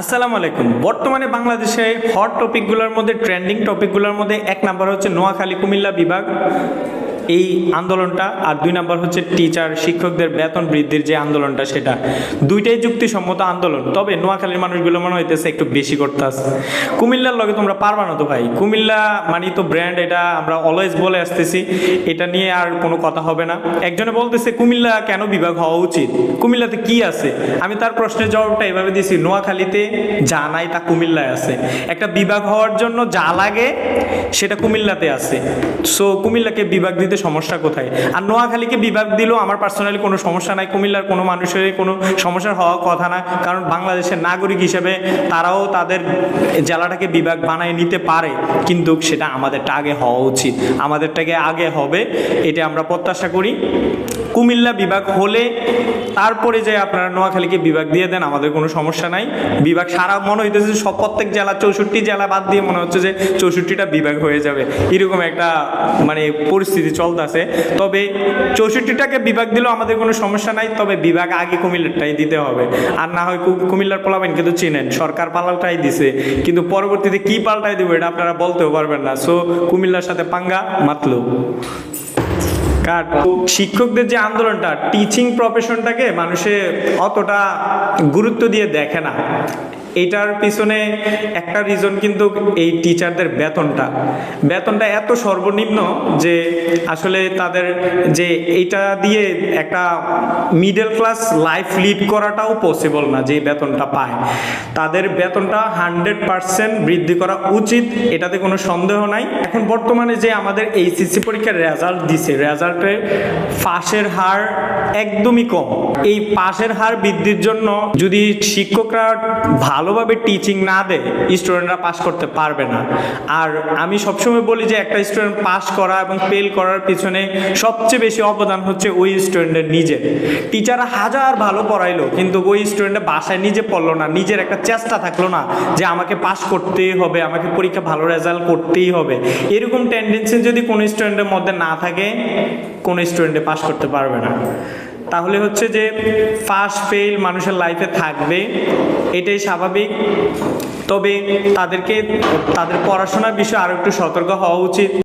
আসসালামু আলাইকুম। বর্তমানে বাংলাদেশে হট টপিকগুলোর মধ্যে ট্রেন্ডিং টপিকগুলোর মধ্যে এক নাম্বার হচ্ছে নোয়াখালী কুমিল্লা বিভাগ এই আন্দোলনটা, আর দুই নাম্বার হচ্ছে টিচার শিক্ষকদের বেতন বৃদ্ধির যে আন্দোলনটা, সেটা দুইটাই যুক্তিসম্মত আন্দোলন। তবে নোয়াখালীর মানুষগুলো মনে হইতেছে একটু বেশি করতে আসছে। কুমিল্লার লগে তোমরা পারবা না তো ভাই, কুমিল্লা মানে তো ব্র্যান্ড, এটা আমরা অলওয়েজ বলে আসতেছি, এটা নিয়ে আর কোনো কথা হবে না। একজনে বলতেছে কুমিল্লা কেন বিভাগ হওয়া উচিত, কুমিল্লাতে কি আছে? আমি তার প্রশ্নের জবাবটা এভাবে দিছি, নোয়াখালীতে যা নাই তা কুমিল্লায় আছে। একটা বিভাগ হওয়ার জন্য যা লাগে সেটা কুমিল্লাতে আছে। সো কুমিল্লাকে বিভাগ দিতে সমস্যা কোথায়? আর নোয়াখালীকে বিভাগ দিলেও আমার পার্সোনালি কোনো সমস্যা নাই, কুমিল্লার কোনো মানুষের কোনো সমস্যার হওয়ার কথা না, কারণ বাংলাদেশের নাগরিক হিসেবে তারাও তাদের জেলাটাকে বিভাগ বানায় নিতে পারে, কিন্তু সেটা আমাদেরটা আগে হওয়া উচিত, আমাদেরটাকে আগে হবে, এটা আমরা প্রত্যাশা করি। কুমিল্লা বিভাগ হলে তারপরে যে আপনারা নোয়াখালীকে বিভাগ দিয়ে দেন, আমাদের কোনো সমস্যা নাই। বিভাগ সারা মনে হইতেছে সব প্রত্যেক জেলা 64 জেলা বাদ দিয়ে মনে হচ্ছে যে 64টা বিভাগ হয়ে যাবে, এরকম একটা মানে পরিস্থিতি চলতেছে। তবে 64টাকে বিভাগ দিলেও আমাদের কোনো সমস্যা নাই, তবে বিভাগ আগে কুমিল্লারটাই দিতে হবে। আর না হয় কুমিল্লার পোলাবেন কিন্তু চিনেন, সরকার পাল্টাই দিছে, কিন্তু পরবর্তীতে কি পাল্টাই দেবো এটা আপনারা বলতেও পারবেন না। সো কুমিল্লার সাথে পাঙ্গা মাতলো। শিক্ষকদের যে আন্দোলনটা, টিচিং প্রফেশনটাকে মানুষে অতটা গুরুত্ব দিয়ে দেখে না। এটার পিছনে একটা রিজন কিন্তু এই টিচারদের বেতনটা এত সর্বনিম্ন যে আসলে তাদের যে এইটা দিয়ে একটা মিডল ক্লাস লাইফ লিড করাটাও পসিবল না। যে বেতনটা পায়, তাদের বেতনটা 100% বৃদ্ধি করা উচিত, এটাতে কোনো সন্দেহ নাই। এখন বর্তমানে যে আমাদের এইচএসসি পরীক্ষার রেজাল্ট দিছে, রেজাল্টে পাশের হার একদমই কম। এই পাশের হার বৃদ্ধির জন্য যদি শিক্ষকরা ভালোভাবে টিচিং না দেয়, স্টুডেন্টরা পাস করতে পারবে না। আর আমি সবসময় বলি যে একটা স্টুডেন্ট পাস করা এবং ফেল করার পিছনে সবচেয়ে বেশি অবদান হচ্ছে ওই স্টুডেন্টের নিজের। টিচাররা হাজার ভালো পড়াইলো, কিন্তু ওই স্টুডেন্টের বাসায় নিজে পড়লো না, নিজের একটা চেষ্টা থাকলো না যে আমাকে পাস করতেই হবে, আমাকে পরীক্ষা ভালো রেজাল্ট করতেই হবে। এরকম টেন্ডেন্সি যদি কোনো স্টুডেন্টের মধ্যে না থাকে, কোনো স্টুডেন্টে পাস করতে পারবে না। তাহলে হচ্ছে যে পাস ফেল মানুষের লাইফে থাকবে, এটাই স্বাভাবিক। তবে তাদেরকে তাদের পড়াশোনার বিষয়ে আরো একটু সতর্ক হওয়া উচিত।